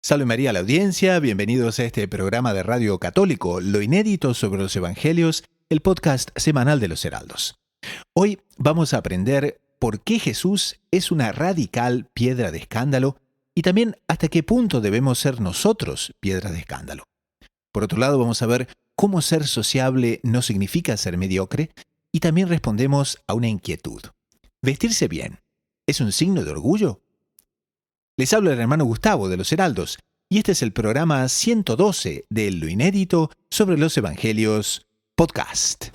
Salve María a la audiencia, bienvenidos a este programa de Radio Católico, lo inédito sobre los Evangelios, el podcast semanal de los Heraldos. Hoy vamos a aprender por qué Jesús es una radical piedra de escándalo y también hasta qué punto debemos ser nosotros piedra de escándalo. Por otro lado, vamos a ver cómo ser sociable no significa ser mediocre y también respondemos a una inquietud. ¿Vestirse bien es un signo de orgullo? Les habla el hermano Gustavo de los Heraldos, y este es el programa 112 de Lo Inédito sobre los Evangelios Podcast.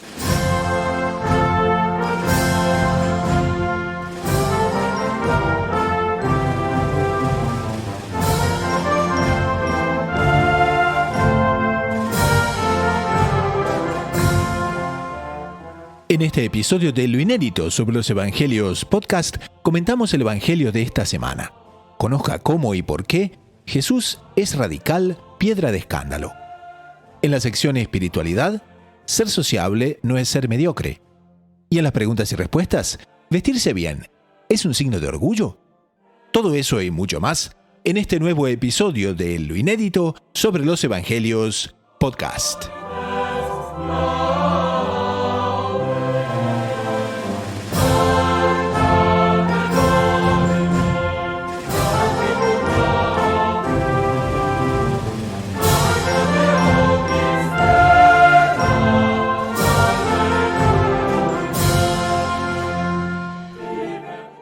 En este episodio de Lo Inédito sobre los Evangelios Podcast, comentamos el Evangelio de esta semana. Conozca cómo y por qué Jesús es radical, piedra de escándalo. En la sección Espiritualidad, ser sociable no es ser mediocre. Y en las preguntas y respuestas, vestirse bien, ¿es un signo de orgullo? Todo eso y mucho más en este nuevo episodio de Lo Inédito sobre los Evangelios Podcast.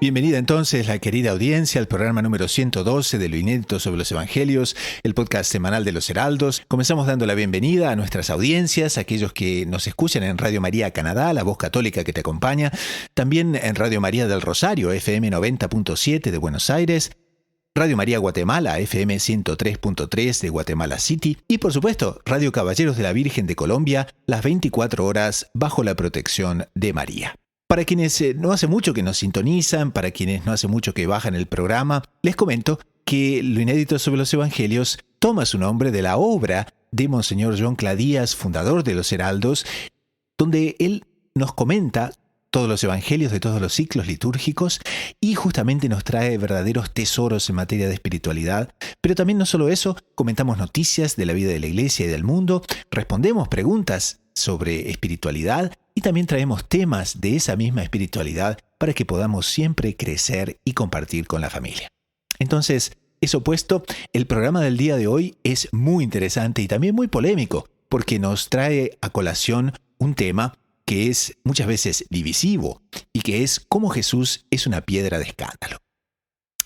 Bienvenida entonces la querida audiencia al programa número 112 de Lo Inédito sobre los Evangelios, el podcast semanal de los Heraldos. Comenzamos dando la bienvenida a nuestras audiencias, a aquellos que nos escuchan en Radio María Canadá, la voz católica que te acompaña, también en Radio María del Rosario, FM 90.7 de Buenos Aires, Radio María Guatemala, FM 103.3 de Guatemala City y por supuesto Radio Caballeros de la Virgen de Colombia, las 24 horas bajo la protección de María. Para quienes no hace mucho que nos sintonizan, para quienes no hace mucho que bajan el programa, les comento que Lo Inédito sobre los Evangelios toma su nombre de la obra de Monseñor John Cladías, fundador de los Heraldos, donde él nos comenta todos los evangelios de todos los ciclos litúrgicos y justamente nos trae verdaderos tesoros en materia de espiritualidad. Pero también no solo eso, comentamos noticias de la vida de la Iglesia y del mundo, respondemos preguntas sobre espiritualidad y también traemos temas de esa misma espiritualidad para que podamos siempre crecer y compartir con la familia. Entonces, eso puesto, el programa del día de hoy es muy interesante y también muy polémico porque nos trae a colación un tema que es muchas veces divisivo y que es cómo Jesús es una piedra de escándalo.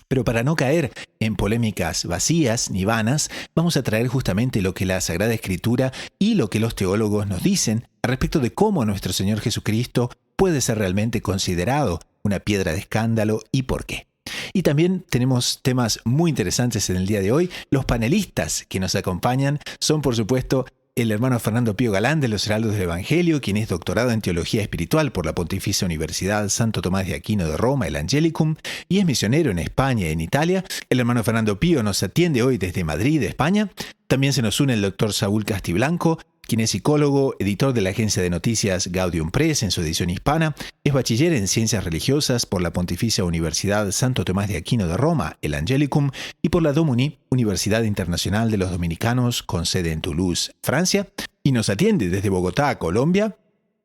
Pero para no caer en polémicas vacías ni vanas, vamos a traer justamente lo que la Sagrada Escritura y lo que los teólogos nos dicen al respecto de cómo nuestro Señor Jesucristo puede ser realmente considerado una piedra de escándalo y por qué. Y también tenemos temas muy interesantes en el día de hoy. Los panelistas que nos acompañan son, por supuesto, el hermano Fernando Pío Galán de los Heraldos del Evangelio, quien es doctorado en Teología Espiritual por la Pontificia Universidad Santo Tomás de Aquino de Roma, el Angelicum, y es misionero en España y en Italia. El hermano Fernando Pío nos atiende hoy desde Madrid, España. También se nos une el doctor Saúl Castiblanco, quien es psicólogo, editor de la agencia de noticias Gaudium Press en su edición hispana, es bachiller en Ciencias Religiosas por la Pontificia Universidad Santo Tomás de Aquino de Roma, el Angelicum, y por la DOMUNI, Universidad Internacional de los Dominicanos, con sede en Toulouse, Francia, y nos atiende desde Bogotá, Colombia.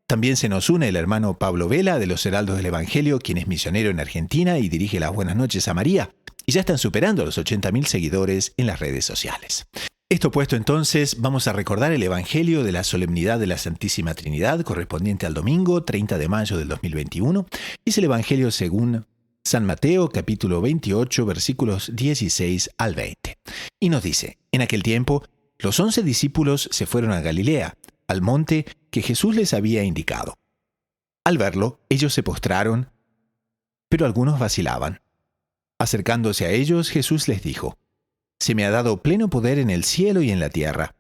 También se nos une el hermano Pablo Vela de los Heraldos del Evangelio, quien es misionero en Argentina y dirige las Buenas Noches a María, y ya están superando los 80.000 seguidores en las redes sociales. Esto puesto entonces, vamos a recordar el Evangelio de la Solemnidad de la Santísima Trinidad, correspondiente al domingo 30 de mayo del 2021. Es el Evangelio según San Mateo, capítulo 28, versículos 16 al 20. Y nos dice, en aquel tiempo, los 11 discípulos se fueron a Galilea, al monte que Jesús les había indicado. Al verlo, ellos se postraron, pero algunos vacilaban. Acercándose a ellos, Jesús les dijo, «Se me ha dado pleno poder en el cielo y en la tierra.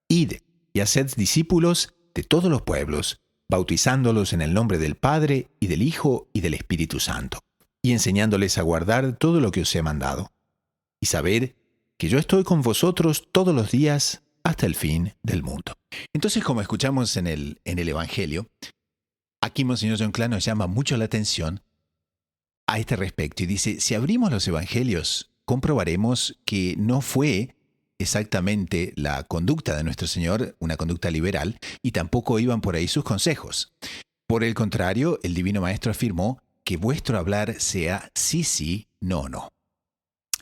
Id y haced discípulos de todos los pueblos, bautizándolos en el nombre del Padre y del Hijo y del Espíritu Santo, y enseñándoles a guardar todo lo que os he mandado. Y sabed que yo estoy con vosotros todos los días hasta el fin del mundo». Entonces, como escuchamos en el Evangelio, aquí Monseñor John Cladías nos llama mucho la atención a este respecto y dice, si abrimos los Evangelios, comprobaremos que no fue exactamente la conducta de nuestro Señor una conducta liberal y tampoco iban por ahí sus consejos. Por el contrario, el Divino Maestro afirmó que vuestro hablar sea sí, sí, no, no.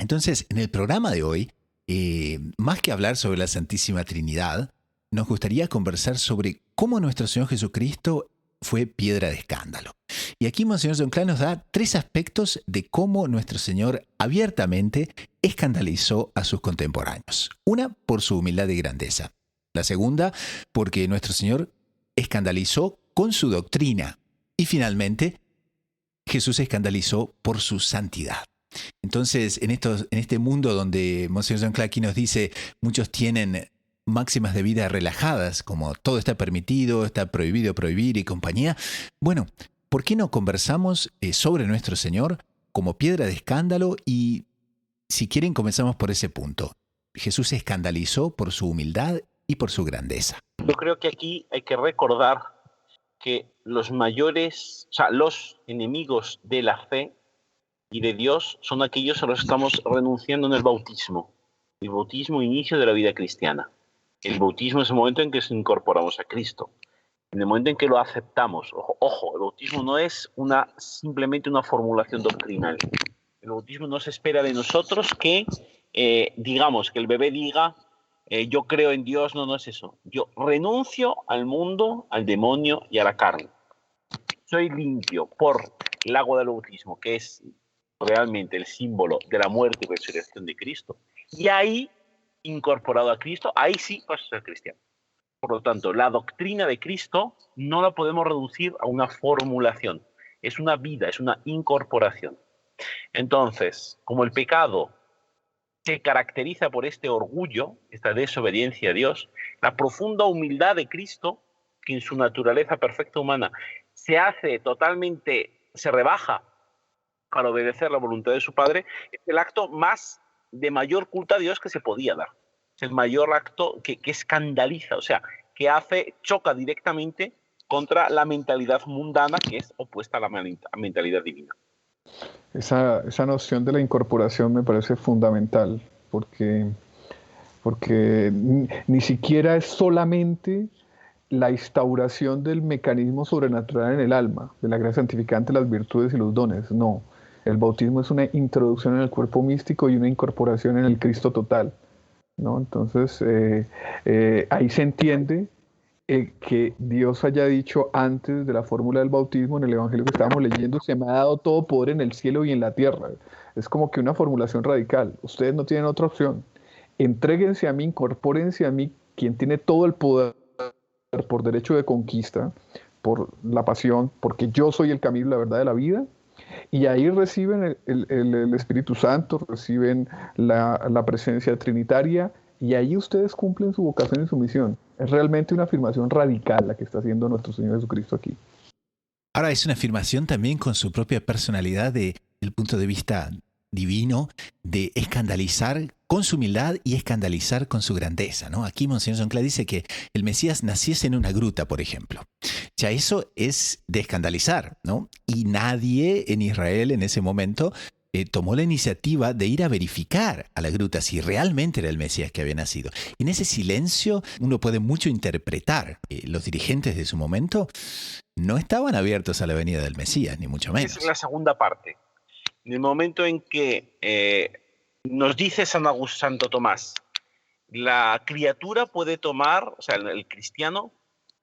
Entonces, en el programa de hoy, más que hablar sobre la Santísima Trinidad, nos gustaría conversar sobre cómo nuestro Señor Jesucristo fue piedra de escándalo. Y aquí Monseñor John Clark nos da 3 aspectos de cómo nuestro Señor abiertamente escandalizó a sus contemporáneos. Una, por su humildad y grandeza. La segunda, porque nuestro Señor escandalizó con su doctrina. Y finalmente, Jesús escandalizó por su santidad. Entonces, en este mundo donde Monseñor John Clark nos dice, muchos tienen máximas de vida relajadas, como todo está permitido, está prohibido prohibir y compañía. Bueno, ¿por qué no conversamos sobre nuestro Señor como piedra de escándalo? Y si quieren, comenzamos por ese punto. Jesús se escandalizó por su humildad y por su grandeza. Yo creo que aquí hay que recordar que los enemigos de la fe y de Dios son aquellos a los que estamos renunciando en el bautismo. El bautismo, inicio de la vida cristiana. El bautismo es el momento en que nos incorporamos a Cristo. En el momento en que lo aceptamos. Ojo, el bautismo no es simplemente una formulación doctrinal. El bautismo no se espera de nosotros que digamos, que el bebé diga yo creo en Dios. No es eso. Yo renuncio al mundo, al demonio y a la carne. Soy limpio por el agua del bautismo, que es realmente el símbolo de la muerte y resurrección de Cristo. Y ahí, incorporado a Cristo, ahí sí vas a ser cristiano. Por lo tanto, la doctrina de Cristo no la podemos reducir a una formulación. Es una vida, es una incorporación. Entonces, como el pecado se caracteriza por este orgullo, esta desobediencia a Dios, la profunda humildad de Cristo, que en su naturaleza perfecta humana se rebaja para obedecer la voluntad de su Padre, es el acto de mayor culto a Dios que se podía dar. Es el mayor acto que escandaliza, o sea, que choca directamente contra la mentalidad mundana, que es opuesta a la mentalidad divina. Esa noción de la incorporación me parece fundamental, porque ni siquiera es solamente la instauración del mecanismo sobrenatural en el alma, de la gracia santificante, las virtudes y los dones. No, el bautismo es una introducción en el cuerpo místico y una incorporación en el Cristo total, ¿no? Entonces, ahí se entiende que Dios haya dicho antes de la fórmula del bautismo, en el Evangelio que estábamos leyendo, se me ha dado todo poder en el cielo y en la tierra. Es como que una formulación radical. Ustedes no tienen otra opción. Entréguense a mí, incorpórense a mí, quien tiene todo el poder por derecho de conquista, por la pasión, porque yo soy el camino, la verdad de la vida, y ahí reciben el Espíritu Santo, reciben la presencia trinitaria, y ahí ustedes cumplen su vocación y su misión. Es realmente una afirmación radical la que está haciendo nuestro Señor Jesucristo aquí. Ahora es una afirmación también con su propia personalidad desde el punto de vista divino, de escandalizar con su humildad y escandalizar con su grandeza, ¿no? Aquí Monseñor John Clark dice que el Mesías naciese en una gruta, por ejemplo. Ya eso es de escandalizar, ¿no? Y nadie en Israel en ese momento tomó la iniciativa de ir a verificar a la gruta si realmente era el Mesías que había nacido. Y en ese silencio uno puede mucho interpretar. Los dirigentes de su momento no estaban abiertos a la venida del Mesías, ni mucho menos. Esa es la segunda parte. En el momento en que nos dice Santo Tomás, la criatura puede tomar, o sea, el cristiano,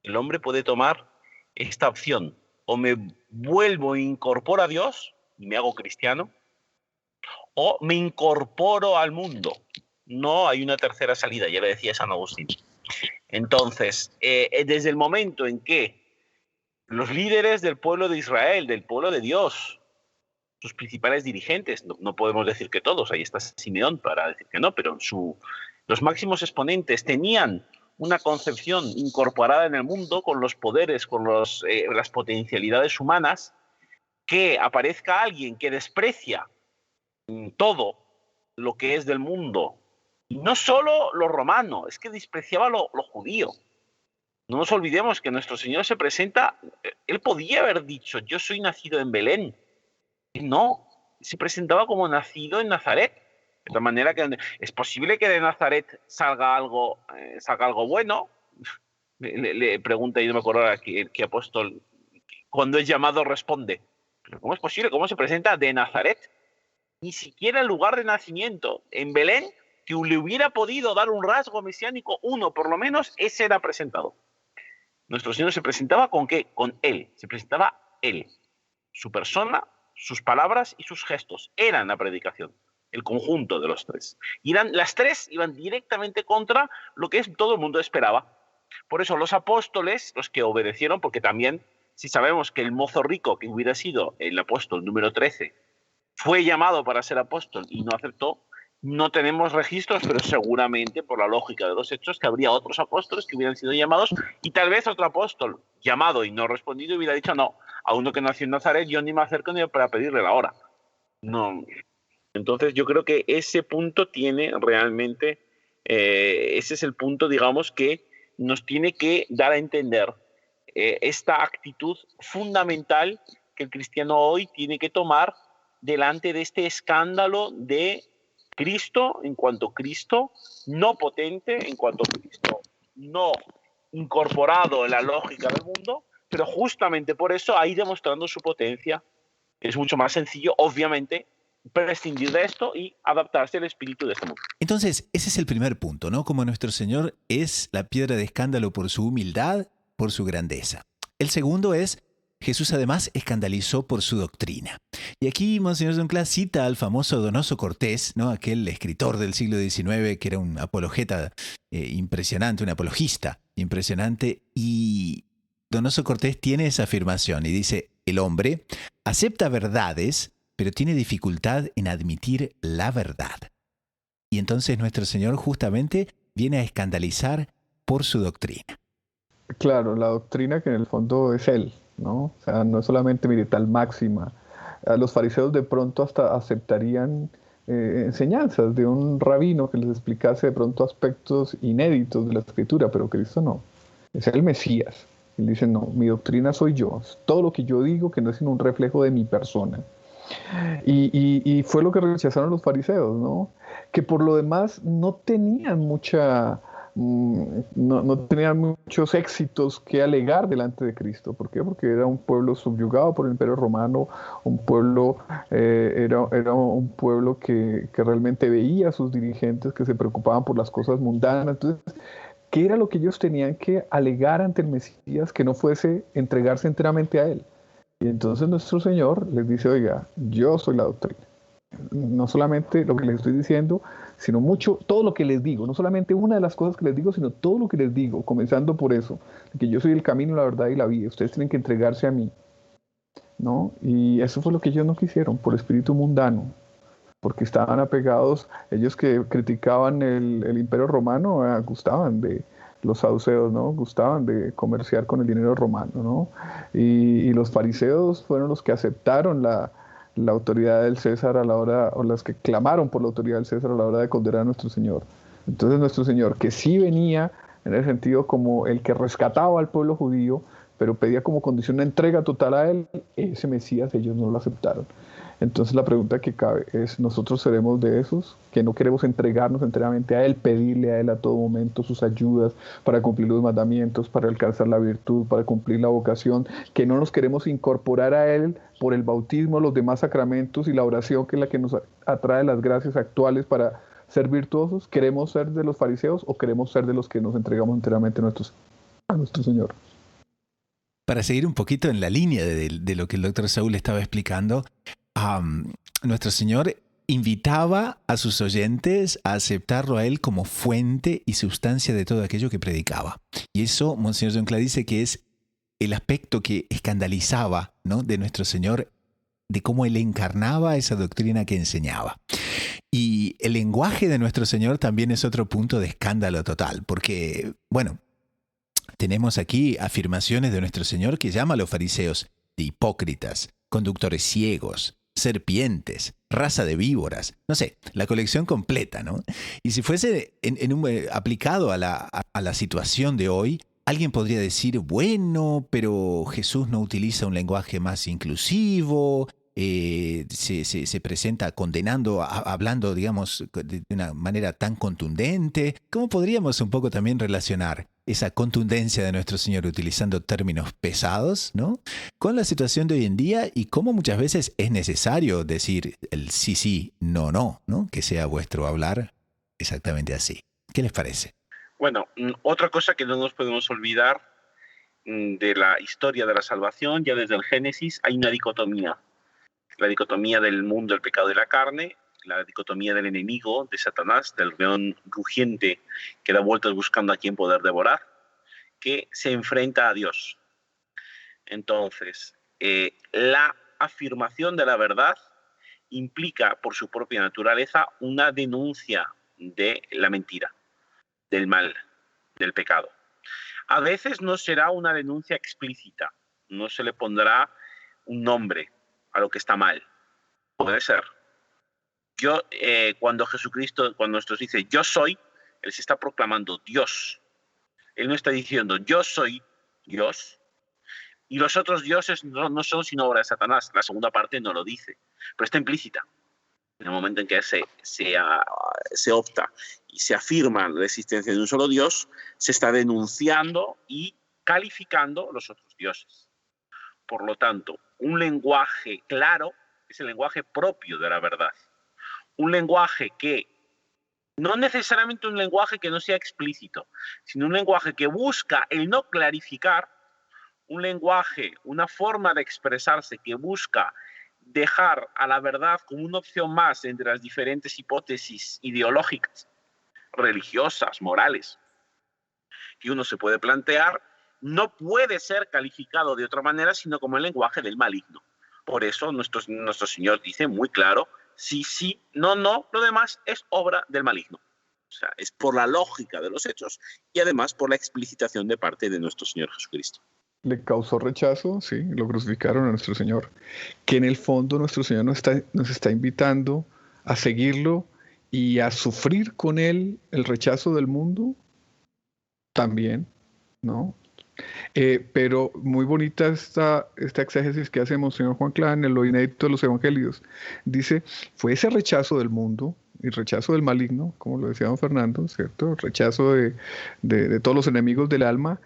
el hombre puede tomar esta opción. O me vuelvo e incorporo a Dios y me hago cristiano, o me incorporo al mundo. No hay una tercera salida, ya lo decía San Agustín. Entonces, desde el momento en que los líderes del pueblo de Israel, del pueblo de Dios, sus principales dirigentes, no podemos decir que todos, ahí está Simeón para decir que no, pero los máximos exponentes tenían una concepción incorporada en el mundo con los poderes, con las potencialidades humanas, que aparezca alguien que desprecia todo lo que es del mundo, y no solo lo romano, es que despreciaba lo judío. No nos olvidemos que nuestro Señor se presenta, él podía haber dicho, yo soy nacido en Belén. No, se presentaba como nacido en Nazaret, De tal manera que es posible que de Nazaret salga algo bueno. Le pregunta, y no me acuerdo ahora qué apóstol, cuando es llamado responde. ¿Pero cómo es posible? ¿Cómo se presenta de Nazaret? Ni siquiera el lugar de nacimiento en Belén, que le hubiera podido dar un rasgo mesiánico, uno por lo menos, ese era presentado. Nuestro Señor se presentaba ¿con qué? Con Él. Se presentaba Él. Su persona, sus palabras y sus gestos eran la predicación. El conjunto de los tres. Y las tres iban directamente contra lo que todo el mundo esperaba. Por eso los apóstoles, los que obedecieron, porque también, si sabemos que el mozo rico, que hubiera sido el apóstol número 13, fue llamado para ser apóstol y no aceptó, no tenemos registros, pero seguramente, por la lógica de los hechos, que habría otros apóstoles que hubieran sido llamados, y tal vez otro apóstol llamado y no respondido hubiera dicho, no, a uno que nació en Nazaret yo ni me acerco ni para pedirle la hora. No. Entonces yo creo que ese punto tiene realmente, ese es el punto, digamos, que nos tiene que dar a entender esta actitud fundamental que el cristiano hoy tiene que tomar delante de este escándalo de Cristo en cuanto Cristo no potente, en cuanto Cristo no incorporado en la lógica del mundo, pero justamente por eso ahí demostrando su potencia. Es mucho más sencillo, obviamente, prescindir de esto y adaptarse al espíritu de este mundo. Entonces, ese es el primer punto, ¿no? Como nuestro Señor es la piedra de escándalo por su humildad, por su grandeza. El segundo es, Jesús además escandalizó por su doctrina. Y aquí Monseñor Donclás cita al famoso Donoso Cortés, ¿no? Aquel escritor del siglo XIX que era un apologeta impresionante, un apologista impresionante. Y Donoso Cortés tiene esa afirmación y dice, el hombre acepta verdades, pero tiene dificultad en admitir la verdad. Y entonces nuestro Señor justamente viene a escandalizar por su doctrina. Claro, la doctrina que en el fondo es Él, ¿no? O sea, no es solamente, mire, tal máxima. Los fariseos de pronto hasta aceptarían enseñanzas de un rabino que les explicase de pronto aspectos inéditos de la Escritura, pero Cristo no. Es el Mesías. Él dice, no, mi doctrina soy yo. Es todo lo que yo digo que no es sino un reflejo de mi persona. Y fue lo que rechazaron los fariseos, ¿no? Que por lo demás no tenían no tenían muchos éxitos que alegar delante de Cristo. ¿Por qué? Porque era un pueblo subyugado por el Imperio Romano, un pueblo, era un pueblo que realmente veía a sus dirigentes que se preocupaban por las cosas mundanas. Entonces, ¿qué era lo que ellos tenían que alegar ante el Mesías que no fuese entregarse enteramente a Él? Y entonces nuestro Señor les dice, oiga, yo soy la doctrina. No solamente lo que les estoy diciendo, sino todo lo que les digo. No solamente una de las cosas que les digo, sino todo lo que les digo, comenzando por eso, que yo soy el camino, la verdad y la vida. Ustedes tienen que entregarse a mí, ¿no? Y eso fue lo que ellos no quisieron, por espíritu mundano, porque estaban apegados, ellos que criticaban el Imperio Romano, gustaban de los saduceos, ¿no? Gustaban de comerciar con el dinero romano, ¿no? Y los fariseos fueron los que aceptaron la autoridad del César a la hora, o las que clamaron por la autoridad del César a la hora de condenar a nuestro Señor. Entonces nuestro Señor, que sí venía en el sentido como el que rescataba al pueblo judío, pero pedía como condición una entrega total a Él, ese Mesías ellos no lo aceptaron. Entonces la pregunta que cabe es, ¿nosotros seremos de esos que no queremos entregarnos enteramente a Él, pedirle a Él a todo momento sus ayudas para cumplir los mandamientos, para alcanzar la virtud, para cumplir la vocación, que no nos queremos incorporar a Él por el bautismo, los demás sacramentos y la oración, que es la que nos atrae las gracias actuales para ser virtuosos? ¿Queremos ser de los fariseos o queremos ser de los que nos entregamos enteramente a nuestro Señor? Para seguir un poquito en la línea de lo que el doctor Saúl estaba explicando, nuestro Señor invitaba a sus oyentes a aceptarlo a Él como fuente y sustancia de todo aquello que predicaba. Y eso, Monseñor Donclás dice que es el aspecto que escandalizaba, ¿no?, de nuestro Señor, de cómo Él encarnaba esa doctrina que enseñaba. Y el lenguaje de nuestro Señor también es otro punto de escándalo total, porque, bueno, tenemos aquí afirmaciones de nuestro Señor que llama a los fariseos de hipócritas, conductores ciegos, serpientes, raza de víboras, no sé, la colección completa, ¿no? Y si fuese aplicado a la situación de hoy, alguien podría decir, bueno, pero Jesús no utiliza un lenguaje más inclusivo, se presenta condenando, hablando, digamos, de una manera tan contundente? ¿Cómo podríamos un poco también relacionar esa contundencia de nuestro Señor utilizando términos pesados, ¿no?, con la situación de hoy en día y cómo muchas veces es necesario decir el sí, sí, no, no, ¿no? Que sea vuestro hablar exactamente así. ¿Qué les parece? Bueno, otra cosa que no nos podemos olvidar de la historia de la salvación, ya desde el Génesis hay una dicotomía. La dicotomía del mundo, el pecado y la carne, la dicotomía del enemigo, de Satanás, del león rugiente que da vueltas buscando a quien poder devorar, que se enfrenta a Dios. Entonces, la afirmación de la verdad implica por su propia naturaleza una denuncia de la mentira, del mal, del pecado. A veces no será una denuncia explícita, no se le pondrá un nombre a lo que está mal. Puede ser. Cuando Jesucristo, cuando nos dice yo soy, Él se está proclamando Dios. Él no está diciendo yo soy Dios y los otros dioses no son sino obra de Satanás. La segunda parte no lo dice, pero está implícita. En el momento en que se opta y se afirma la existencia de un solo Dios, se está denunciando y calificando los otros dioses. Por lo tanto, un lenguaje claro es el lenguaje propio de la verdad. Un lenguaje que, no necesariamente un lenguaje que no sea explícito, sino un lenguaje que busca el no clarificar, un lenguaje, una forma de expresarse que busca dejar a la verdad como una opción más entre las diferentes hipótesis ideológicas, religiosas, morales, que uno se puede plantear, no puede ser calificado de otra manera sino como el lenguaje del maligno. Por eso nuestro Señor dice muy claro, sí, sí, no, no, lo demás es obra del maligno. O sea, es por la lógica de los hechos y además por la explicitación de parte de nuestro Señor Jesucristo. Le causó rechazo, sí, lo crucificaron a nuestro Señor, que en el fondo nuestro Señor nos está invitando a seguirlo y a sufrir con Él el rechazo del mundo también, ¿no? Pero muy bonita esta exégesis que hace Monseñor Juan Clan en lo inédito de los evangelios. Dice, fue ese rechazo del mundo y rechazo del maligno, como lo decía don Fernando, ¿cierto? Rechazo de todos los enemigos del alma,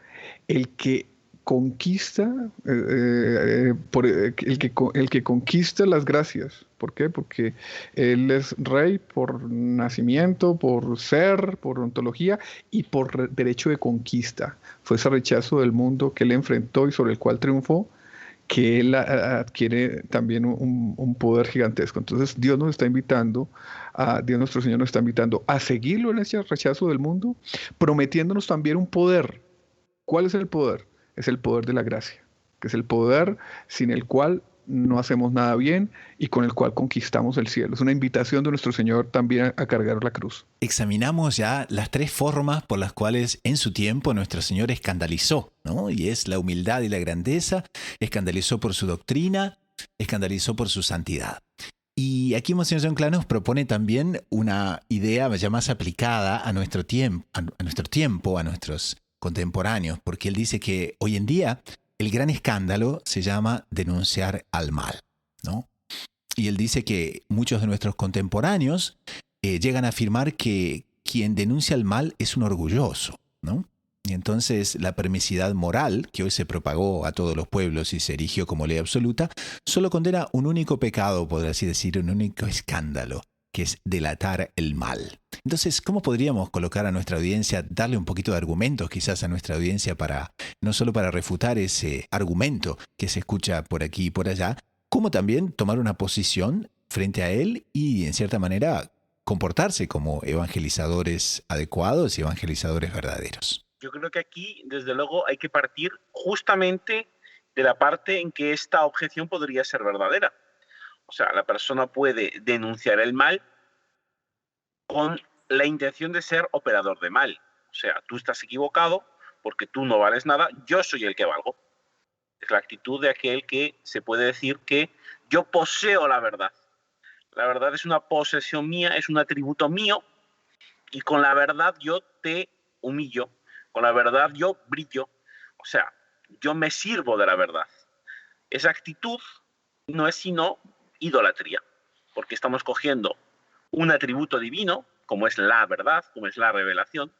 el que conquista, el que conquista las gracias. ¿Por qué? Porque Él es rey por nacimiento, por ser, por ontología y por derecho de conquista. Fue ese rechazo del mundo que Él enfrentó y sobre el cual triunfó, que Él adquiere también un poder gigantesco. Entonces Dios nos está invitando, Dios nuestro Señor nos está invitando a seguirlo en ese rechazo del mundo, prometiéndonos también un poder. ¿Cuál es el poder? Es el poder de la gracia, que es el poder sin el cual no hacemos nada bien y con el cual conquistamos el cielo. Es una invitación de nuestro Señor también a cargar la cruz. Examinamos ya las tres formas por las cuales en su tiempo nuestro Señor escandalizó, ¿no? Y es la humildad y la grandeza, escandalizó por su doctrina, escandalizó por su santidad. Y aquí Monseñor John Clan nos propone también una idea ya más aplicada a nuestro tiempo, a nuestros contemporáneos, porque él dice que hoy en día el gran escándalo se llama denunciar al mal, ¿no? Y él dice que muchos de nuestros contemporáneos llegan a afirmar que quien denuncia el mal es un orgulloso, ¿no? Y entonces la permisidad moral, que hoy se propagó a todos los pueblos y se erigió como ley absoluta, solo condena un único pecado, podría así decir, un único escándalo, que es delatar el mal. Entonces, ¿cómo podríamos colocar a nuestra audiencia, darle un poquito de argumentos quizás a nuestra audiencia para, no solo para refutar ese argumento que se escucha por aquí y por allá, como también tomar una posición frente a él y, en cierta manera, comportarse como evangelizadores adecuados y evangelizadores verdaderos? Yo creo que aquí, desde luego, hay que partir justamente de la parte en que esta objeción podría ser verdadera. O sea, la persona puede denunciar el mal con la intención de ser operador de mal. O sea, tú estás equivocado porque tú no vales nada, yo soy el que valgo. Es la actitud de aquel que se puede decir que yo poseo la verdad. La verdad es una posesión mía, es un atributo mío y con la verdad yo te humillo, con la verdad yo brillo. O sea, yo me sirvo de la verdad. Esa actitud no es sino idolatría, porque estamos cogiendo un atributo divino, como es la verdad, como es la revelación,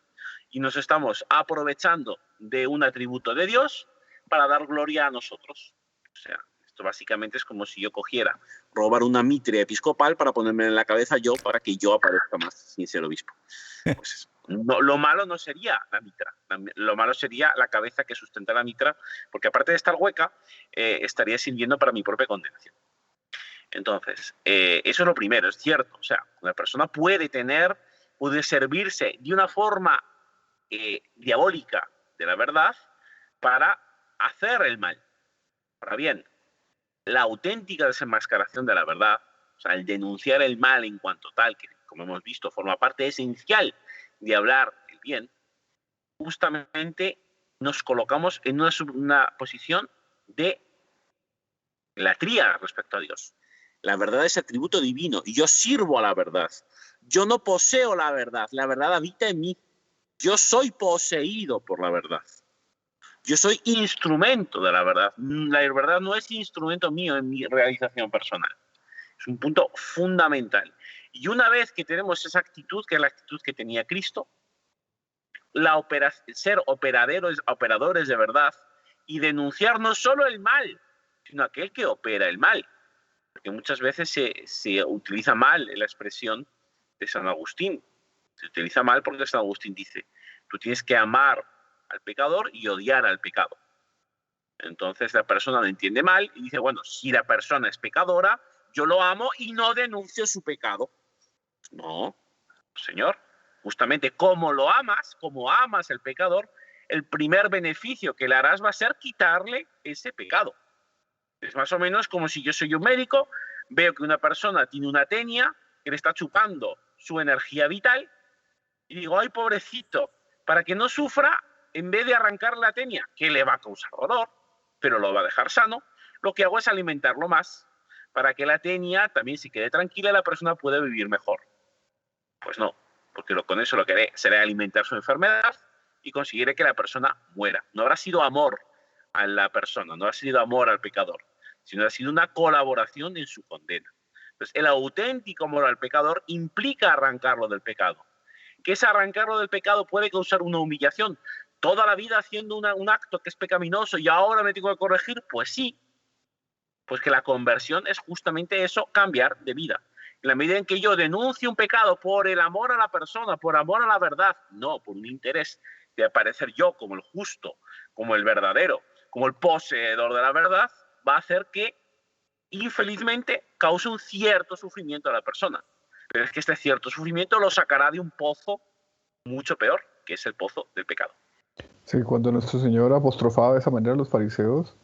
y nos estamos aprovechando de un atributo de Dios para dar gloria a nosotros. O sea, esto básicamente es como si yo cogiera, robar una mitre episcopal para ponerme en la cabeza yo, para que yo aparezca más sin ser obispo. Pues no, lo malo no sería la mitra, lo malo sería la cabeza que sustenta la mitra, porque aparte de estar hueca, estaría sirviendo para mi propia condenación. Entonces, eso es lo primero, es cierto. O sea, una persona puede servirse de una forma diabólica de la verdad para hacer el mal. Ahora bien, la auténtica desenmascaración de la verdad, o sea, el denunciar el mal en cuanto tal, que como hemos visto forma parte esencial de hablar el bien, justamente nos colocamos en una posición de latría respecto a Dios. La verdad es atributo divino y yo sirvo a la verdad. Yo no poseo la verdad habita en mí. Yo soy poseído por la verdad. Yo soy instrumento de la verdad. La verdad no es instrumento mío en mi realización personal. Es un punto fundamental. Y una vez que tenemos esa actitud, que es la actitud que tenía Cristo, ser operadores de verdad y denunciar no solo el mal, sino aquel que opera el mal. Porque muchas veces se utiliza mal la expresión de San Agustín. Se utiliza mal porque San Agustín dice, tú tienes que amar al pecador y odiar al pecado. Entonces la persona lo entiende mal y dice, bueno, si la persona es pecadora, yo lo amo y no denuncio su pecado. No, señor. Justamente como amas al pecador, el primer beneficio que le harás va a ser quitarle ese pecado. Es más o menos como si yo soy un médico, veo que una persona tiene una tenia, que le está chupando su energía vital, y digo, ay, pobrecito, para que no sufra, en vez de arrancar la tenia, que le va a causar dolor, pero lo va a dejar sano, lo que hago es alimentarlo más, para que la tenia también se quede tranquila y la persona pueda vivir mejor. Pues no, porque con eso lo que haré será alimentar su enfermedad y conseguiré que la persona muera. No habrá sido amor a la persona, no ha sido amor al pecador, sino ha sido una colaboración en su condena. Entonces, el auténtico amor al pecador implica arrancarlo del pecado. ¿Qué es arrancarlo del pecado? Puede causar una humillación. Toda la vida haciendo un acto que es pecaminoso y ahora me tengo que corregir, pues sí. Pues que la conversión es justamente eso, cambiar de vida. En la medida en que yo denuncio un pecado por el amor a la persona, por amor a la verdad, no por un interés de aparecer yo como el justo, como el verdadero, como el poseedor de la verdad, va a hacer que infelizmente cause un cierto sufrimiento a la persona. Pero es que este cierto sufrimiento lo sacará de un pozo mucho peor, que es el pozo del pecado. Sí, cuando nuestro Señor apostrofaba de esa manera a los fariseos,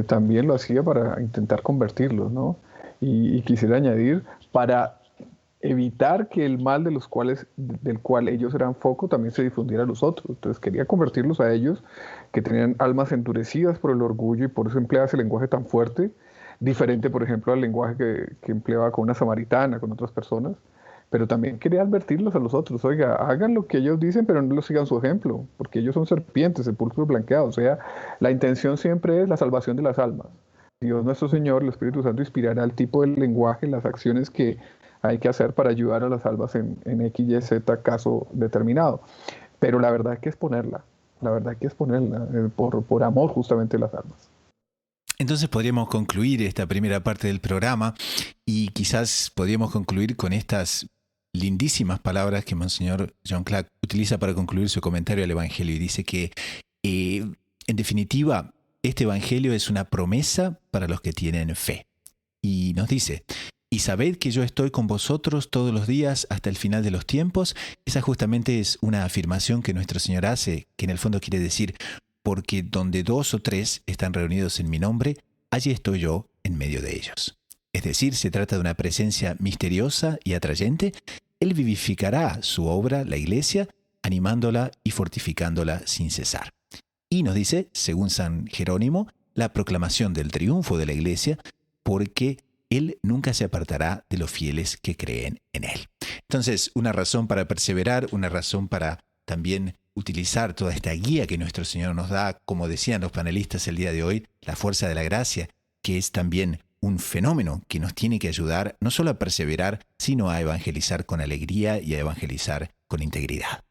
también lo hacía para intentar convertirlos, ¿no? Y quisiera añadir, para evitar que el mal del cual ellos eran foco también se difundiera a los otros. Entonces quería convertirlos a ellos, que tenían almas endurecidas por el orgullo y por eso empleaba ese lenguaje tan fuerte, diferente, por ejemplo, al lenguaje que empleaba con una samaritana, con otras personas. Pero también quería advertirlos a los otros, oiga, hagan lo que ellos dicen, pero no lo sigan su ejemplo, porque ellos son serpientes, sepulcros blanqueados. O sea, la intención siempre es la salvación de las almas. Dios nuestro Señor, el Espíritu Santo, inspirará el tipo de lenguaje, las acciones que hay que hacer para ayudar a las almas en X, Y, Z caso determinado. Pero la verdad hay que exponerla, por amor justamente de las almas. Entonces podríamos concluir esta primera parte del programa y quizás podríamos concluir con estas lindísimas palabras que Monseñor John Clarke utiliza para concluir su comentario al Evangelio, y dice que en definitiva este Evangelio es una promesa para los que tienen fe. Y nos dice, y sabed que yo estoy con vosotros todos los días hasta el final de los tiempos. Esa justamente es una afirmación que nuestro Señor hace, que en el fondo quiere decir, porque donde 2 o 3 están reunidos en mi nombre, allí estoy yo en medio de ellos. Es decir, se trata de una presencia misteriosa y atrayente. Él vivificará su obra, la Iglesia, animándola y fortificándola sin cesar. Y nos dice, según San Jerónimo, la proclamación del triunfo de la Iglesia, porque Él nunca se apartará de los fieles que creen en Él. Entonces, una razón para perseverar, una razón para también utilizar toda esta guía que nuestro Señor nos da, como decían los panelistas el día de hoy, la fuerza de la gracia, que es también un fenómeno que nos tiene que ayudar no solo a perseverar, sino a evangelizar con alegría y a evangelizar con integridad.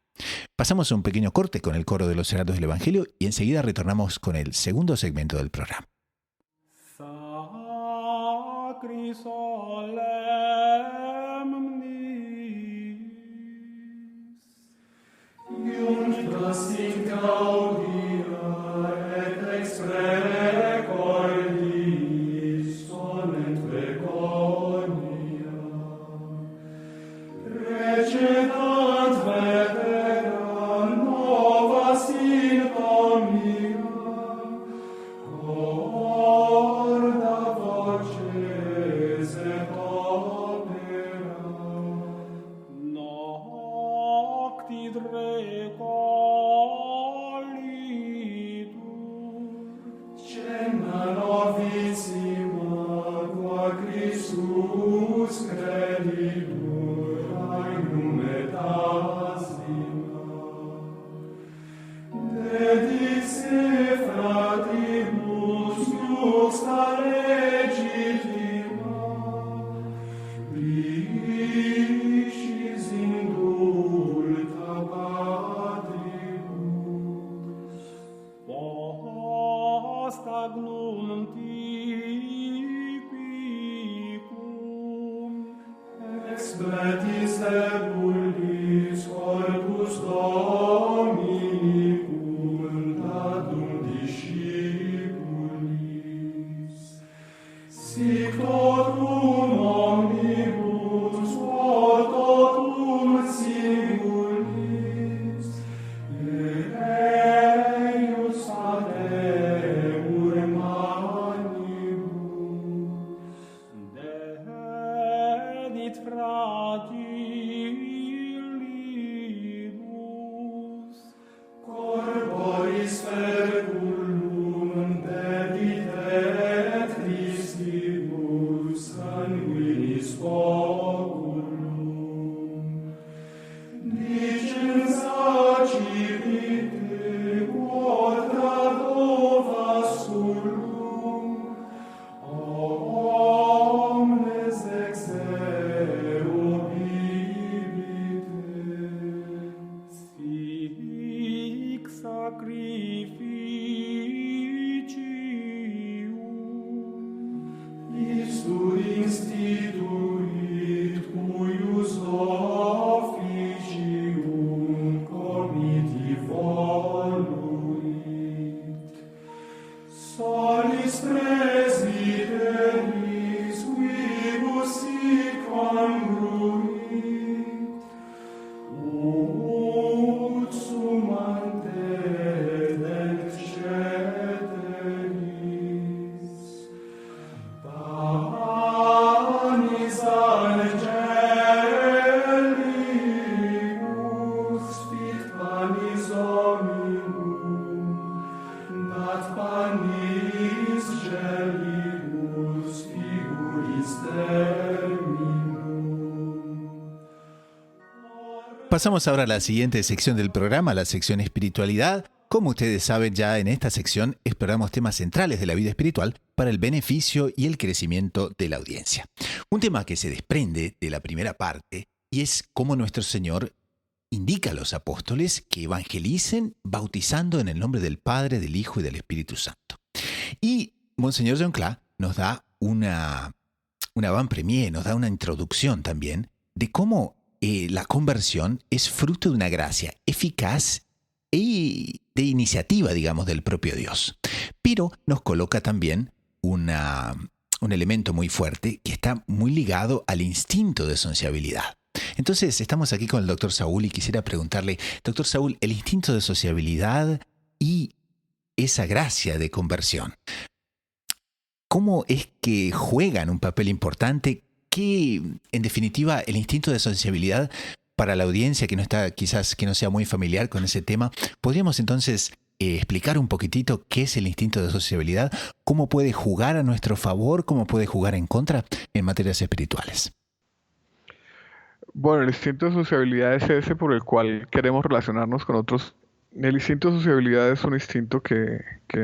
Pasamos a un pequeño corte con el coro de los heraldos del Evangelio y enseguida retornamos con el segundo segmento del programa. Sacri solemnis Iuncta sit gaudia et expre cordis sonent preconia Recedat vetera nova sintonia Corda voces et opera Nocti recollitur Cena novissima qua Christus creditur Ainum et asima Dedice fratibus justa legitima Ricis indulta patribus Post agnum tipicum Expletis ebullis corpus Dominicum dadum discipulis Sic totum omnibus totum singulis eius ademur manibus dedit fragilibus corporis ferculum dedit et Christibus sanguinis oculum dicens accipite quota dova sulum omnes ex eo bibite sic sacrificium Istur instituit cuius officium comiti voluit solis presbyteris quibus sic congruit ut sumante et ceteris Panis angelicus fit panis hominum dat panis gelibus figuris terminum Pasamos ahora a la siguiente sección del programa, la sección espiritualidad. Como ustedes saben, ya en esta sección exploramos temas centrales de la vida espiritual para el beneficio y el crecimiento de la audiencia. Un tema que se desprende de la primera parte y es cómo nuestro Señor indica a los apóstoles que evangelicen bautizando en el nombre del Padre, del Hijo y del Espíritu Santo. Y Monseñor John Cla nos da una avant-première, nos da una introducción también de cómo la conversión es fruto de una gracia eficaz y de iniciativa, digamos, del propio Dios. Pero nos coloca también un elemento muy fuerte que está muy ligado al instinto de sociabilidad. Entonces, estamos aquí con el Dr. Saúl y quisiera preguntarle, Dr. Saúl, el instinto de sociabilidad y esa gracia de conversión, ¿cómo es que juegan un papel importante? Que, en definitiva, el instinto de sociabilidad para la audiencia que no está, quizás que no sea muy familiar con ese tema, podríamos entonces explicar un poquitito qué es el instinto de sociabilidad, cómo puede jugar a nuestro favor, cómo puede jugar en contra en materias espirituales. Bueno, el instinto de sociabilidad es ese por el cual queremos relacionarnos con otros El instinto de sociabilidad es un instinto que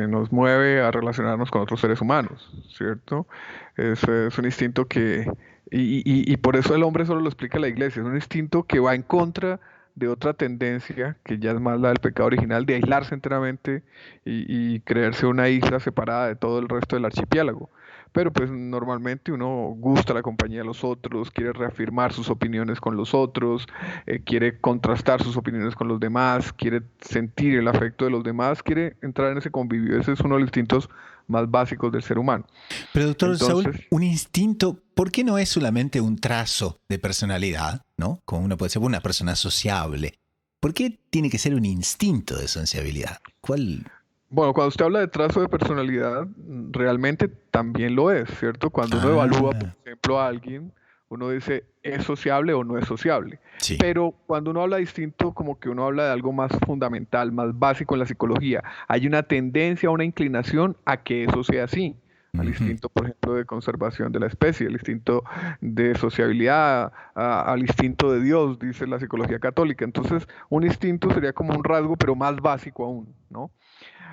nos mueve a relacionarnos con otros seres humanos, ¿cierto? Es un instinto y por eso el hombre solo lo explica la iglesia, es un instinto que va en contra de otra tendencia, que ya es más la del pecado original, de aislarse enteramente y creerse una isla separada de todo el resto del archipiélago. Pero pues normalmente uno gusta la compañía de los otros, quiere reafirmar sus opiniones con los otros, quiere contrastar sus opiniones con los demás, quiere sentir el afecto de los demás, quiere entrar en ese convivio. Ese es uno de los instintos más básicos del ser humano. Pero doctor Saúl, Entonces, un instinto, ¿por qué no es solamente un trazo de personalidad, ¿no? Como uno puede ser una persona sociable. ¿Por qué tiene que ser un instinto de sociabilidad? ¿Cuál? bueno, cuando usted habla de trazo de personalidad, realmente también lo es, ¿cierto? Cuando uno evalúa, por Ah, ejemplo, a alguien, uno dice, ¿es sociable o no es sociable? sí. Pero cuando uno habla de instinto, como que uno habla de algo más fundamental, más básico en la psicología. Hay una tendencia, una inclinación a que eso sea así. Al Ujú. instinto, por ejemplo, de conservación de la especie, el instinto de sociabilidad, al instinto de Dios, dice la psicología católica. Entonces, un instinto sería como un rasgo, pero más básico aún, ¿no?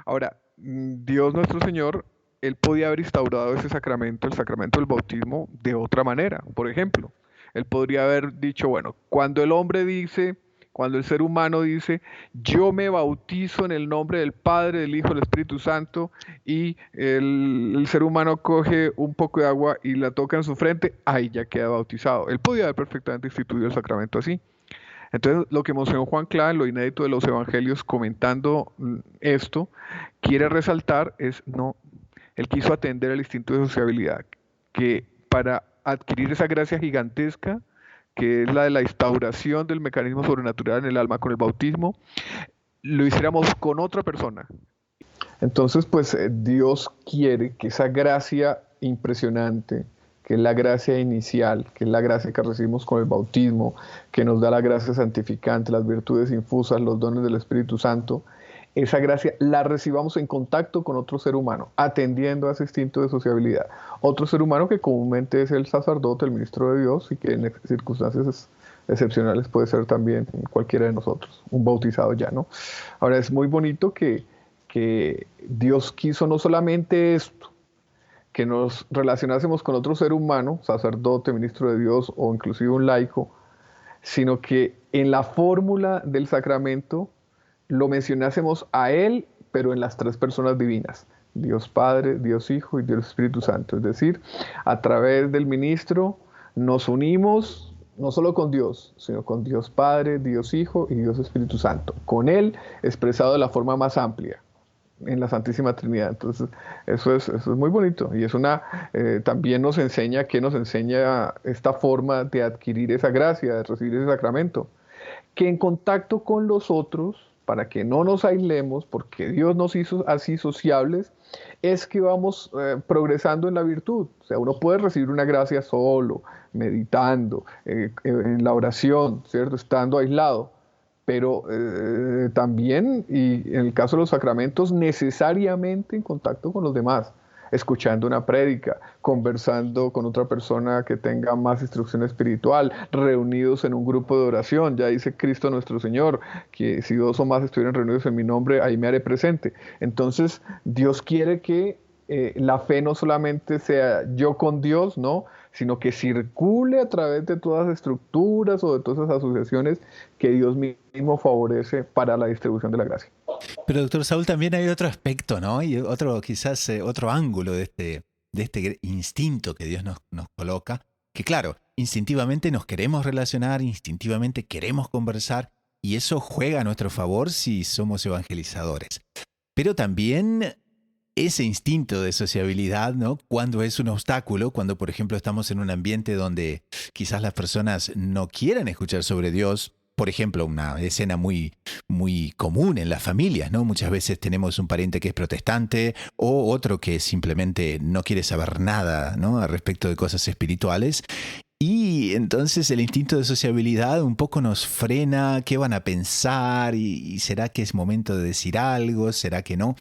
Ahora, Dios nuestro Señor, Él podía haber instaurado ese sacramento, el sacramento del bautismo, de otra manera. Por ejemplo, Él podría haber dicho, bueno, cuando el hombre dice, cuando el ser humano dice, yo me bautizo en el nombre del Padre, del Hijo, del Espíritu Santo, y el ser humano coge un poco de agua y la toca en su frente, ahí ya queda bautizado. Él podía haber perfectamente instituido el sacramento así. Entonces, lo que Monseñor Juan Cla, en lo inédito de los evangelios, comentando esto, quiere resaltar es, no, él quiso atender al instinto de sociabilidad, que para adquirir esa gracia gigantesca, que es la de la instauración del mecanismo sobrenatural en el alma con el bautismo, lo hiciéramos con otra persona. Entonces, pues Dios quiere que esa gracia impresionante, que es la gracia inicial, que es la gracia que recibimos con el bautismo, que nos da la gracia santificante, las virtudes infusas, los dones del Espíritu Santo, esa gracia la recibamos en contacto con otro ser humano, atendiendo a ese instinto de sociabilidad. Otro ser humano que comúnmente es el sacerdote, el ministro de Dios, y que en circunstancias excepcionales puede ser también cualquiera de nosotros, un bautizado ya, ¿no? Ahora es muy bonito que Dios quiso no solamente esto, que nos relacionásemos con otro ser humano, sacerdote, ministro de Dios o inclusive un laico, sino que en la fórmula del sacramento lo mencionásemos a Él, pero en las tres personas divinas, Dios Padre, Dios Hijo y Dios Espíritu Santo. Es decir, a través del ministro nos unimos no solo con Dios, sino con Dios Padre, Dios Hijo y Dios Espíritu Santo. Con Él expresado de la forma más amplia en la Santísima Trinidad. Entonces, eso es muy bonito y es también nos enseña, que nos enseña esta forma de adquirir esa gracia, de recibir ese sacramento, que en contacto con los otros, para que no nos aislemos, porque Dios nos hizo así sociables, es que vamos progresando en la virtud. O sea, uno puede recibir una gracia solo, meditando, en la oración, ¿cierto? Estando aislado, pero también, y en el caso de los sacramentos, necesariamente en contacto con los demás, escuchando una prédica, conversando con otra persona que tenga más instrucción espiritual, reunidos en un grupo de oración. Ya dice Cristo nuestro Señor, que si dos o más estuvieran reunidos en mi nombre, ahí me haré presente. Entonces, Dios quiere que la fe no solamente sea yo con Dios, ¿no?, sino que circule a través de todas las estructuras o de todas esas asociaciones que Dios mismo favorece para la distribución de la gracia. Pero doctor Saúl, también hay otro aspecto, ¿no? Y otro, quizás otro ángulo de este instinto que Dios nos coloca, que claro, instintivamente nos queremos relacionar, instintivamente queremos conversar, y eso juega a nuestro favor si somos evangelizadores. Pero también ese instinto de sociabilidad, ¿no?, cuando es un obstáculo, cuando por ejemplo estamos en un ambiente donde quizás las personas no quieran escuchar sobre Dios. Por ejemplo, una escena muy, muy común en las familias, ¿no? Muchas veces tenemos un pariente que es protestante o otro que simplemente no quiere saber nada, ¿no?, al respecto de cosas espirituales. Y entonces el instinto de sociabilidad un poco nos frena, qué van a pensar y será que es momento de decir algo, será que no.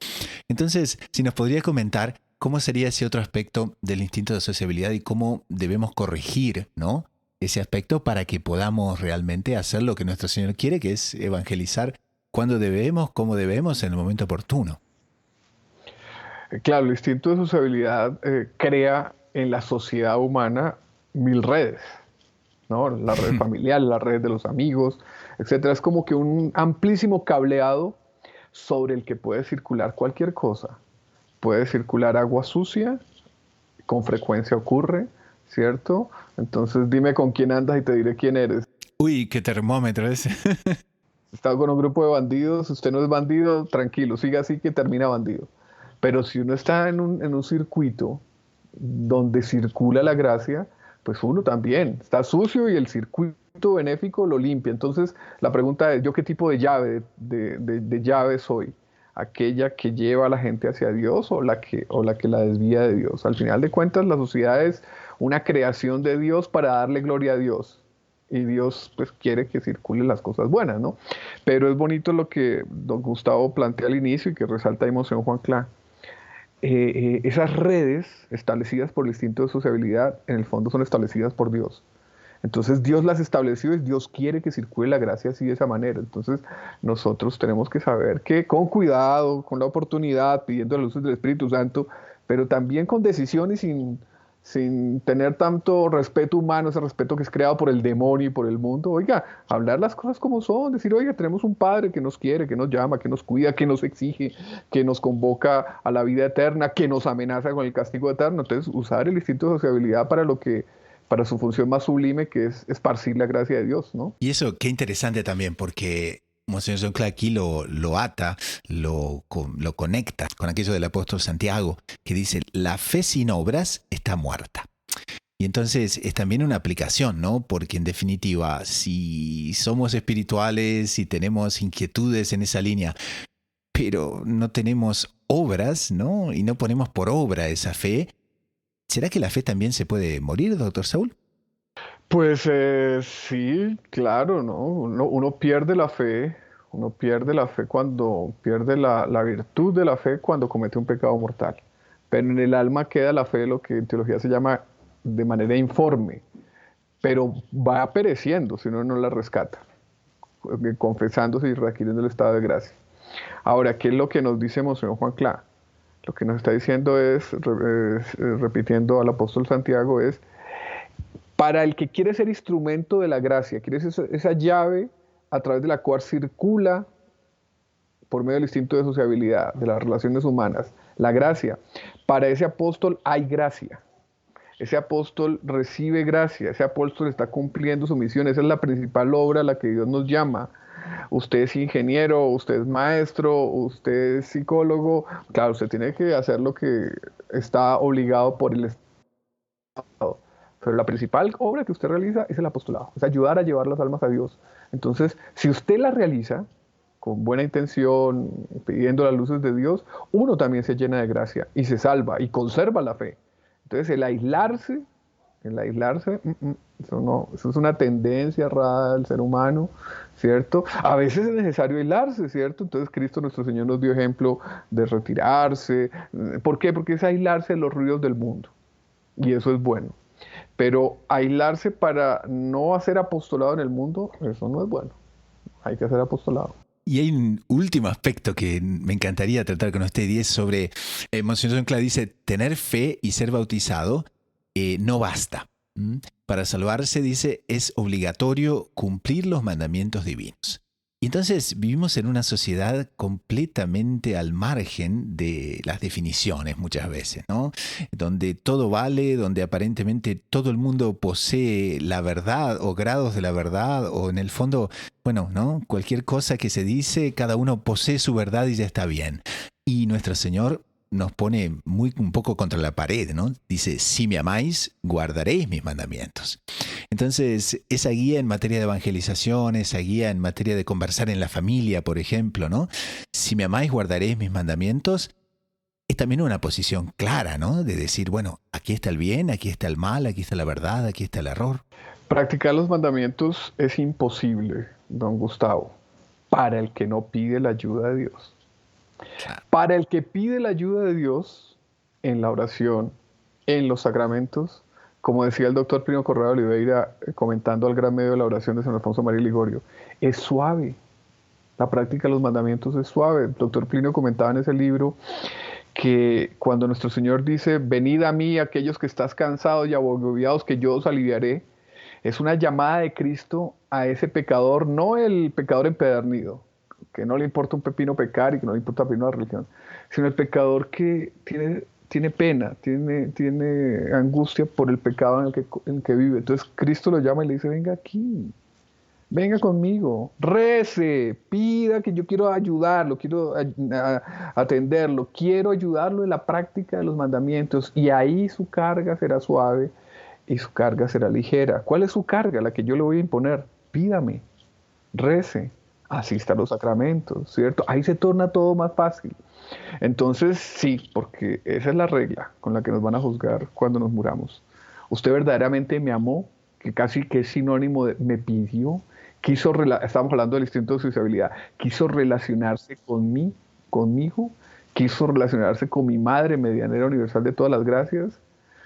Entonces, si nos podría comentar cómo sería ese otro aspecto del instinto de sociabilidad y cómo debemos corregir, ¿no?, ese aspecto para que podamos realmente hacer lo que nuestro Señor quiere, que es evangelizar cuándo debemos, cómo debemos, en el momento oportuno. Claro, el instinto de sociabilidad crea en la sociedad humana mil redes, ¿no? La red familiar, la red de los amigos, etcétera. Es como que un amplísimo cableado sobre el que puede circular cualquier cosa. Puede circular agua sucia, con frecuencia ocurre, ¿cierto? Entonces dime con quién andas y te diré quién eres. Uy, qué termómetro ese. Está con un grupo de bandidos, usted no es bandido, tranquilo, siga así que termina bandido. Pero si uno está en un circuito donde circula la gracia, pues uno también está sucio y el circuito benéfico lo limpia. Entonces la pregunta es, ¿yo qué tipo de llave soy? ¿Aquella que lleva a la gente hacia Dios o la que la desvía de Dios? Al final de cuentas, la sociedad es una creación de Dios para darle gloria a Dios. Y Dios pues quiere que circulen las cosas buenas, ¿no? Pero es bonito lo que don Gustavo plantea al inicio y que resalta ahí Monseñor Juan Clá. Esas redes establecidas por el instinto de sociabilidad en el fondo son establecidas por Dios. Entonces Dios las estableció y Dios quiere que circule la gracia así de esa manera. Entonces nosotros tenemos que saber que con cuidado, con la oportunidad, pidiendo la luz del Espíritu Santo, pero también con decisión y sin tener tanto respeto humano, ese respeto que es creado por el demonio y por el mundo. Oiga, hablar las cosas como son, decir, oiga, tenemos un Padre que nos quiere, que nos llama, que nos cuida, que nos exige, que nos convoca a la vida eterna, que nos amenaza con el castigo eterno. Entonces, usar el instinto de sociabilidad para su función más sublime, que es esparcir la gracia de Dios, ¿no? Y eso, qué interesante también, porque Monseñor John Clark aquí lo ata, lo conecta con aquello del apóstol Santiago, que dice, la fe sin obras está muerta. Y entonces es también una aplicación, ¿no? Porque en definitiva, si somos espirituales, si tenemos inquietudes en esa línea, pero no tenemos obras, ¿no? Y no ponemos por obra esa fe, ¿será que la fe también se puede morir, doctor Saúl? Pues sí, claro, ¿no? Uno pierde la fe, cuando pierde la virtud de la fe cuando comete un pecado mortal. Pero en el alma queda la fe, lo que en teología se llama de manera informe, pero va pereciendo si uno no la rescata, confesándose y readquiriendo el estado de gracia. Ahora, ¿qué es lo que nos dice Monseñor Juan Clá? Lo que nos está diciendo es, repitiendo al apóstol Santiago, es para el que quiere ser instrumento de la gracia, quiere ser esa llave a través de la cual circula por medio del instinto de sociabilidad, de las relaciones humanas, la gracia. Para ese apóstol hay gracia. Ese apóstol recibe gracia, ese apóstol está cumpliendo su misión, esa es la principal obra a la que Dios nos llama. Usted es ingeniero, usted es maestro, usted es psicólogo, claro, usted tiene que hacer lo que está obligado por el Estado. Pero la principal obra que usted realiza es el apostolado, es ayudar a llevar las almas a Dios. Entonces, si usted la realiza con buena intención, pidiendo las luces de Dios, uno también se llena de gracia y se salva y conserva la fe. Entonces, el aislarse, eso es una tendencia errada del ser humano, ¿cierto? A veces es necesario aislarse, ¿cierto? Entonces, Cristo nuestro Señor nos dio ejemplo de retirarse. ¿Por qué? Porque es aislarse de los ruidos del mundo. Y eso es bueno. Pero aislarse para no hacer apostolado en el mundo, eso no es bueno. Hay que hacer apostolado. Y hay un último aspecto que me encantaría tratar con usted, y es sobre, Monseñor John dice, tener fe y ser bautizado no basta. Para salvarse, dice, es obligatorio cumplir los mandamientos divinos. Y entonces vivimos en una sociedad completamente al margen de las definiciones muchas veces, ¿no? Donde todo vale, donde aparentemente todo el mundo posee la verdad o grados de la verdad, o en el fondo, bueno, ¿no? Cualquier cosa que se dice, cada uno posee su verdad y ya está bien. Y nuestro Señor nos pone un poco contra la pared, ¿no? Dice, si me amáis, guardaréis mis mandamientos. Entonces, esa guía en materia de evangelización, esa guía en materia de conversar en la familia, por ejemplo, ¿no? Si me amáis, guardaréis mis mandamientos, es también una posición clara, ¿no? De decir, bueno, aquí está el bien, aquí está el mal, aquí está la verdad, aquí está el error. Practicar los mandamientos es imposible, don Gustavo, para el que no pide la ayuda de Dios. Para el que pide la ayuda de Dios en la oración, en los sacramentos, como decía el doctor Primo Correa de Oliveira comentando al gran medio de la oración de San Alfonso María Ligorio, es suave, La práctica de los mandamientos es suave. El doctor Plinio comentaba en ese libro que cuando nuestro Señor dice, venid a mí aquellos que estás cansados y agobiados, que yo os aliviaré, es una llamada de Cristo a ese pecador, no el pecador empedernido, que no le importa un pepino pecar y que no le importa un pepino la religión, sino el pecador que tiene pena, tiene angustia por el pecado en el que vive. Entonces Cristo lo llama y le dice, venga aquí, venga conmigo, rece, pida que yo quiero ayudarlo, quiero atenderlo, quiero ayudarlo en la práctica de los mandamientos y ahí su carga será suave y su carga será ligera. ¿Cuál es su carga? La que yo le voy a imponer. Pídame, rece, asista a los sacramentos, ¿cierto? Ahí se torna todo más fácil. Entonces, sí, porque esa es la regla con la que nos van a juzgar cuando nos muramos. Usted verdaderamente me amó, que casi que es sinónimo de me pidió, estamos hablando del instinto de sociabilidad, quiso relacionarse conmigo, quiso relacionarse con mi madre, medianera universal de todas las gracias.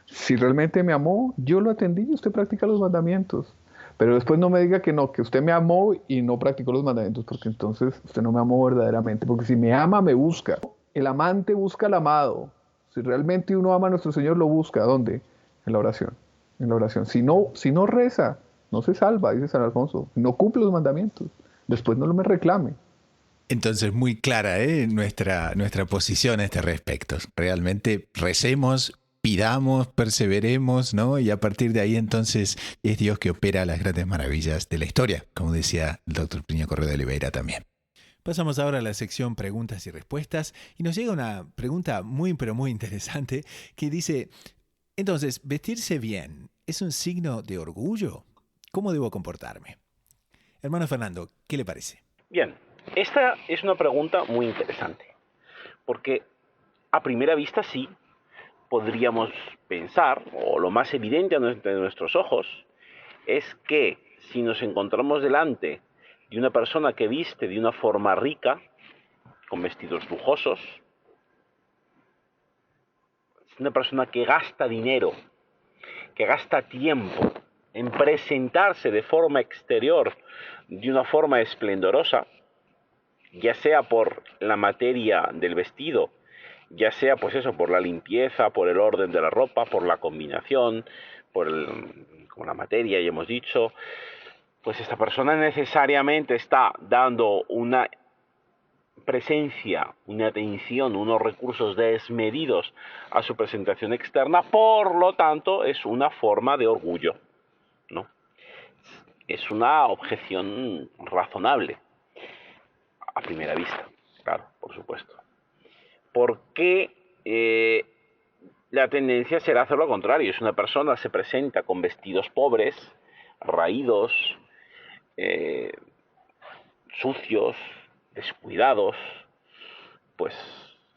Si realmente me amó, yo lo atendí y usted practica los mandamientos. Pero después no me diga que no, que usted me amó y no practicó los mandamientos, porque entonces usted no me amó verdaderamente. Porque si me ama, me busca. El amante busca al amado. Si realmente uno ama a nuestro Señor, lo busca. ¿Dónde? En la oración. En la oración. Si no reza, no se salva, dice San Alfonso. No cumple los mandamientos. Después no me reclame. Entonces, muy clara nuestra posición a este respecto. Realmente recemos, pidamos, perseveremos, ¿no? Y a partir de ahí entonces es Dios que opera las grandes maravillas de la historia, como decía el doctor Plinio Corrêa de Oliveira también. Pasamos ahora a la sección preguntas y respuestas y nos llega una pregunta muy pero muy interesante que dice, entonces, ¿vestirse bien es un signo de orgullo? ¿Cómo debo comportarme? Hermano Fernando, ¿qué le parece? Bien, esta es una pregunta muy interesante, porque a primera vista sí, podríamos pensar, o lo más evidente ante nuestros ojos, es que si nos encontramos delante de una persona que viste de una forma rica, con vestidos lujosos, una persona que gasta dinero, que gasta tiempo en presentarse de forma exterior, de una forma esplendorosa, ya sea por la materia del vestido, ya sea pues eso, por la limpieza, por el orden de la ropa, por la combinación, con la materia, ya hemos dicho, pues esta persona necesariamente está dando una presencia, una atención, unos recursos desmedidos a su presentación externa, por lo tanto es una forma de orgullo, ¿no? Es una objeción razonable, a primera vista, claro, por supuesto. Porque la tendencia será hacer lo contrario. Si una persona se presenta con vestidos pobres, raídos, sucios, descuidados, pues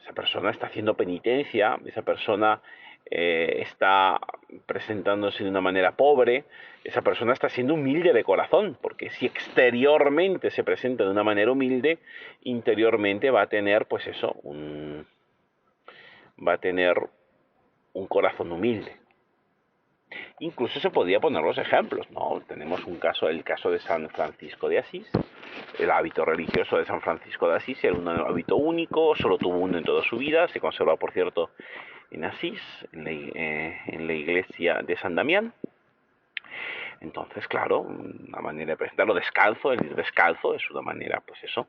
esa persona está haciendo penitencia, esa persona está presentándose de una manera pobre, esa persona está siendo humilde de corazón, porque si exteriormente se presenta de una manera humilde, interiormente va a tener, pues eso, va a tener un corazón humilde. Incluso se podría poner los ejemplos, ¿no? Tenemos el caso de San Francisco de Asís. El hábito religioso de San Francisco de Asís era un hábito único, solo tuvo uno en toda su vida, se conserva, por cierto, en Asís, en la iglesia de San Damián. Entonces, claro, una manera de presentarlo descalzo, el ir descalzo es una manera, pues eso,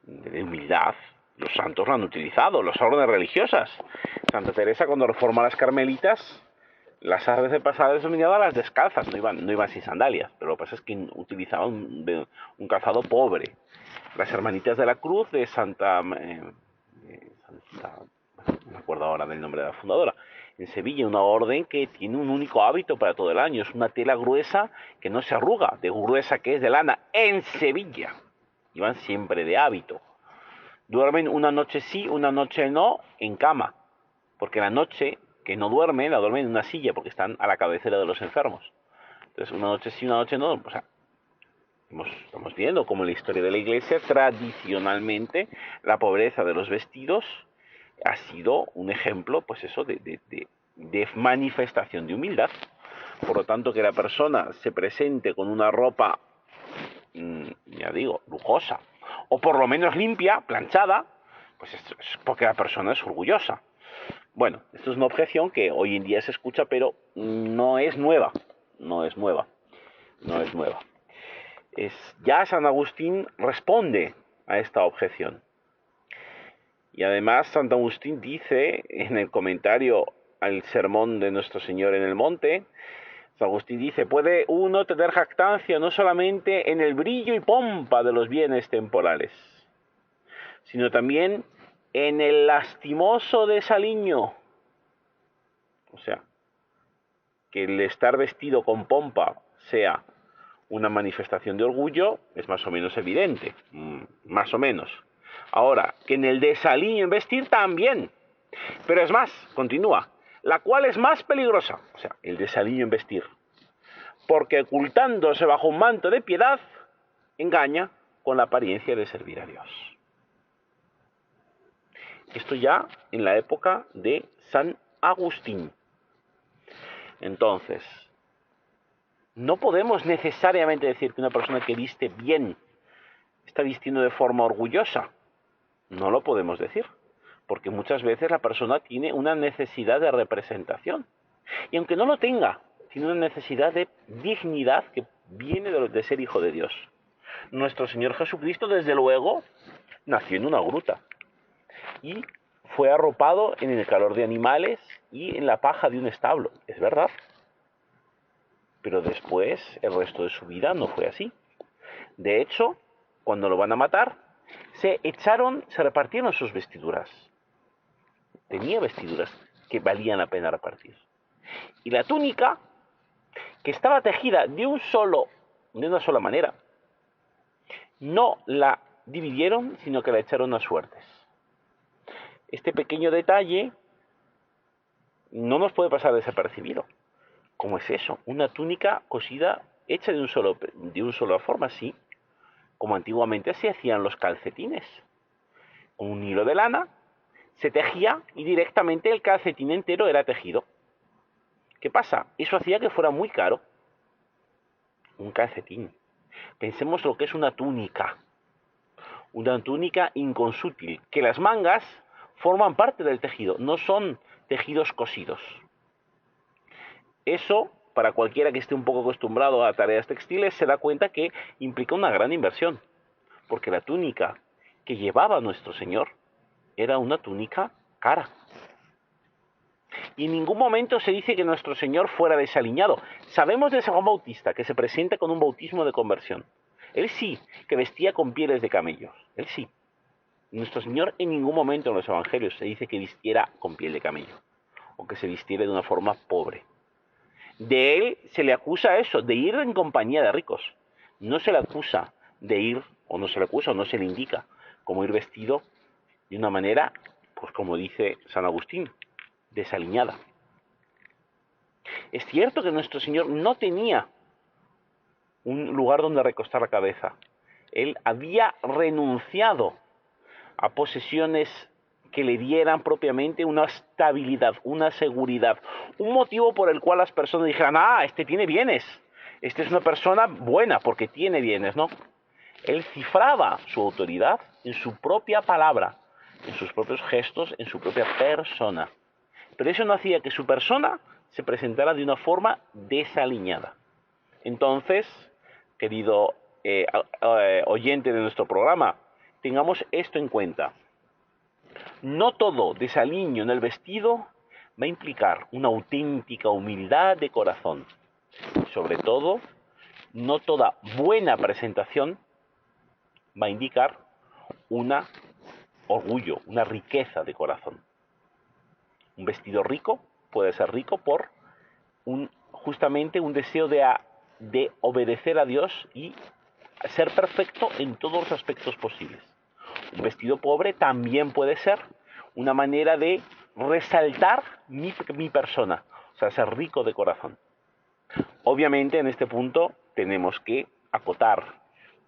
de humildad. Los santos lo han utilizado, las órdenes religiosas. Santa Teresa, cuando reforma las carmelitas, las tardes de pasada de dominaban las descalzas, no iban sin sandalias, pero lo que pasa es que utilizaban un calzado pobre. Las hermanitas de la Cruz de Santa, no me acuerdo ahora del nombre de la fundadora, en Sevilla, una orden que tiene un único hábito para todo el año, es una tela gruesa que no se arruga, de gruesa que es de lana, en Sevilla. Iban siempre de hábito. Duermen una noche sí, una noche no, en cama, porque la noche que no duermen, la duermen en una silla, porque están a la cabecera de los enfermos. Entonces, una noche sí, una noche no, o sea, estamos viendo cómo en la historia de la Iglesia, tradicionalmente, la pobreza de los vestidos ha sido un ejemplo, pues eso, de manifestación de humildad. Por lo tanto, que la persona se presente con una ropa, ya digo, lujosa, o por lo menos limpia, planchada, pues es porque la persona es orgullosa. Bueno, esto es una objeción que hoy en día se escucha, pero no es nueva. Ya San Agustín responde a esta objeción. Y además Santo Agustín dice en el comentario al sermón de Nuestro Señor en el monte, San Agustín dice, puede uno tener jactancia no solamente en el brillo y pompa de los bienes temporales, sino también en el lastimoso desaliño. O sea, que el estar vestido con pompa sea una manifestación de orgullo es más o menos evidente, más o menos. Ahora, que en el desaliño en vestir también, pero es más, continúa, la cual es más peligrosa, o sea, el desaliño en vestir, porque ocultándose bajo un manto de piedad, engaña con la apariencia de servir a Dios. Esto ya en la época de San Agustín. Entonces, no podemos necesariamente decir que una persona que viste bien está vistiendo de forma orgullosa. No lo podemos decir, porque muchas veces la persona tiene una necesidad de representación. Y aunque no lo tenga, tiene una necesidad de dignidad que viene de ser hijo de Dios. Nuestro Señor Jesucristo, desde luego, nació en una gruta y fue arropado en el calor de animales y en la paja de un establo, es verdad. Pero después, el resto de su vida no fue así. De hecho, cuando lo van a matar, se repartieron sus vestiduras. Tenía vestiduras que valían la pena repartir. Y la túnica, que estaba tejida de una sola manera, no la dividieron, sino que la echaron a suertes. Este pequeño detalle no nos puede pasar desapercibido. ¿Cómo es eso? Una túnica cosida, hecha de una sola forma, sí, como antiguamente se hacían los calcetines. Con un hilo de lana se tejía y directamente el calcetín entero era tejido. ¿Qué pasa? Eso hacía que fuera muy caro un calcetín. Pensemos lo que es una túnica inconsútil, que las mangas forman parte del tejido, no son tejidos cosidos. Eso, para cualquiera que esté un poco acostumbrado a tareas textiles, se da cuenta que implica una gran inversión, porque la túnica que llevaba nuestro Señor era una túnica cara. Y en ningún momento se dice que nuestro Señor fuera desaliñado. Sabemos de San Juan Bautista, que se presenta con un bautismo de conversión. Él sí, que vestía con pieles de camellos. Él sí. Nuestro Señor en ningún momento en los evangelios se dice que vistiera con piel de camello, o que se vistiera de una forma pobre. De él se le acusa eso, de ir en compañía de ricos. No se le acusa de ir, o no se le indica como ir vestido de una manera, pues como dice San Agustín, desaliñada. Es cierto que nuestro Señor no tenía un lugar donde recostar la cabeza. Él había renunciado a posesiones que le dieran propiamente una estabilidad, una seguridad, un motivo por el cual las personas dijeran, este tiene bienes, esta es una persona buena porque tiene bienes, ¿no? Él cifraba su autoridad en su propia palabra, en sus propios gestos, en su propia persona. Pero eso no hacía que su persona se presentara de una forma desaliñada. Entonces, querido oyente de nuestro programa, tengamos esto en cuenta. No todo desaliño en el vestido va a implicar una auténtica humildad de corazón. Sobre todo, no toda buena presentación va a indicar un orgullo, una riqueza de corazón. Un vestido rico puede ser rico por justamente un deseo de obedecer a Dios y ser perfecto en todos los aspectos posibles. Un vestido pobre también puede ser una manera de resaltar mi persona, o sea, ser rico de corazón. Obviamente en este punto tenemos que acotar,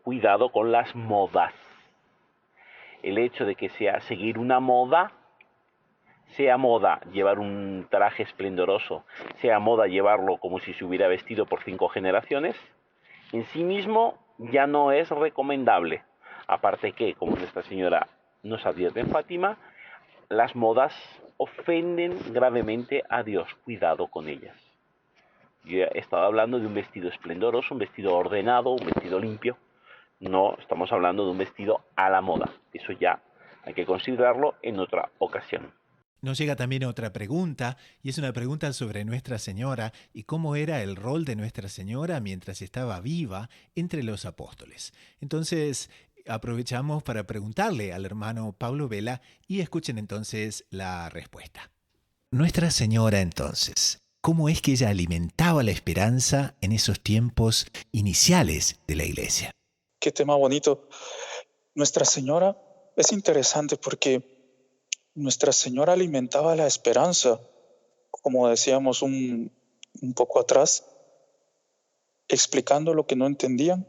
cuidado con las modas. El hecho de que sea seguir una moda, sea moda llevar un traje esplendoroso, sea moda llevarlo como si se hubiera vestido por 5 generaciones, en sí mismo ya no es recomendable. Aparte que, como Nuestra Señora nos advierte en Fátima, las modas ofenden gravemente a Dios. Cuidado con ellas. Yo he estado hablando de un vestido esplendoroso, un vestido ordenado, un vestido limpio. No estamos hablando de un vestido a la moda. Eso ya hay que considerarlo en otra ocasión. Nos llega también otra pregunta, y es una pregunta sobre Nuestra Señora y cómo era el rol de Nuestra Señora mientras estaba viva entre los apóstoles. Entonces, aprovechamos para preguntarle al hermano Pablo Vela y escuchen entonces la respuesta. Nuestra Señora, entonces, ¿cómo es que ella alimentaba la esperanza en esos tiempos iniciales de la Iglesia? Qué tema bonito. Nuestra Señora es interesante porque Nuestra Señora alimentaba la esperanza, como decíamos un poco atrás, explicando lo que no entendían,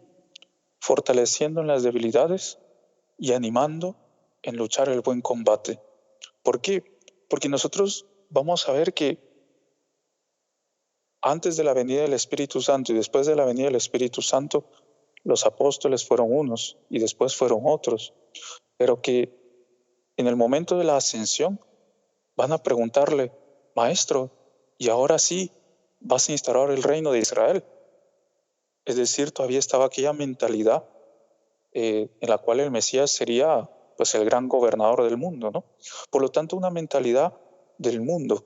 fortaleciendo en las debilidades y animando en luchar el buen combate. ¿Por qué? Porque nosotros vamos a ver que antes de la venida del Espíritu Santo y después de la venida del Espíritu Santo, los apóstoles fueron unos y después fueron otros, pero que en el momento de la ascensión van a preguntarle, Maestro, ¿y ahora sí vas a instaurar el reino de Israel? Es decir, todavía estaba aquella mentalidad en la cual el Mesías sería pues el gran gobernador del mundo, ¿no? Por lo tanto, una mentalidad del mundo.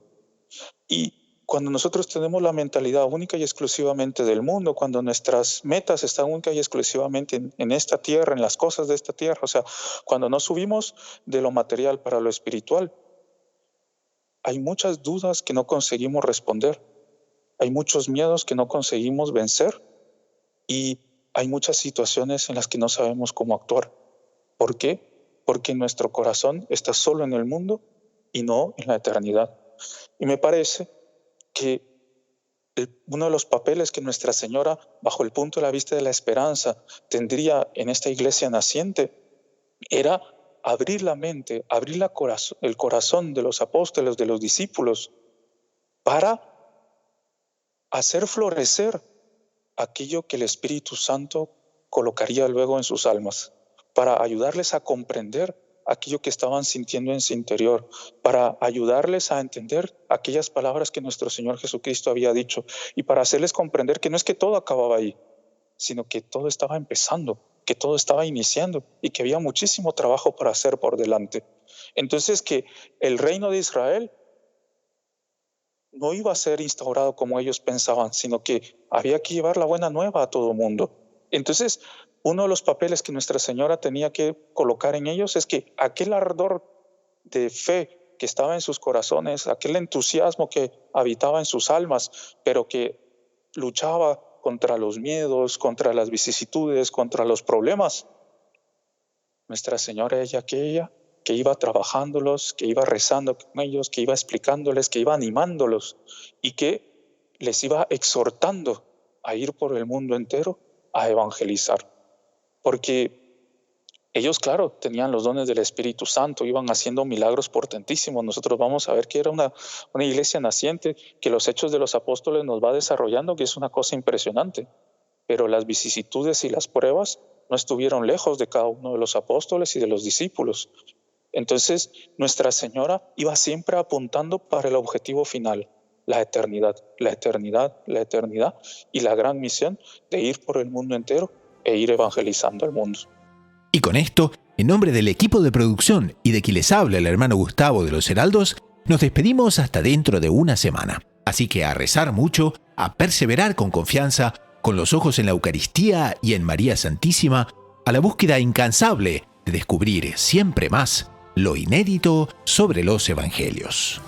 Y cuando nosotros tenemos la mentalidad única y exclusivamente del mundo, cuando nuestras metas están única y exclusivamente en esta tierra, en las cosas de esta tierra, o sea, cuando no subimos de lo material para lo espiritual, hay muchas dudas que no conseguimos responder, hay muchos miedos que no conseguimos vencer y hay muchas situaciones en las que no sabemos cómo actuar. ¿Por qué? Porque nuestro corazón está solo en el mundo y no en la eternidad. Y me parece que uno de los papeles que Nuestra Señora, bajo el punto de la vista de la esperanza, tendría en esta iglesia naciente, era abrir la mente, abrir el corazón de los apóstoles, de los discípulos, para hacer florecer aquello que el Espíritu Santo colocaría luego en sus almas, para ayudarles a comprender aquello que estaban sintiendo en su interior, para ayudarles a entender aquellas palabras que nuestro Señor Jesucristo había dicho y para hacerles comprender que no es que todo acababa ahí, sino que todo estaba empezando, que todo estaba iniciando y que había muchísimo trabajo para hacer por delante. Entonces que el reino de Israel no iba a ser instaurado como ellos pensaban, sino que había que llevar la buena nueva a todo el mundo. Entonces, uno de los papeles que Nuestra Señora tenía que colocar en ellos es que aquel ardor de fe que estaba en sus corazones, aquel entusiasmo que habitaba en sus almas, pero que luchaba contra los miedos, contra las vicisitudes, contra los problemas, Nuestra Señora ella que iba trabajándolos, que iba rezando con ellos, que iba explicándoles, que iba animándolos y que les iba exhortando a ir por el mundo entero a evangelizar. Porque ellos, claro, tenían los dones del Espíritu Santo, iban haciendo milagros portentísimos. Nosotros vamos a ver que era una iglesia naciente, que los Hechos de los Apóstoles nos va desarrollando, que es una cosa impresionante. Pero las vicisitudes y las pruebas no estuvieron lejos de cada uno de los apóstoles y de los discípulos. Entonces, Nuestra Señora iba siempre apuntando para el objetivo final, la eternidad, la eternidad, la eternidad y la gran misión de ir por el mundo entero e ir evangelizando al mundo. Y con esto, en nombre del equipo de producción y de quien les habla el hermano Gustavo de los Heraldos, nos despedimos hasta dentro de una semana. Así que a rezar mucho, a perseverar con confianza, con los ojos en la Eucaristía y en María Santísima, a la búsqueda incansable de descubrir siempre más lo inédito sobre los Evangelios.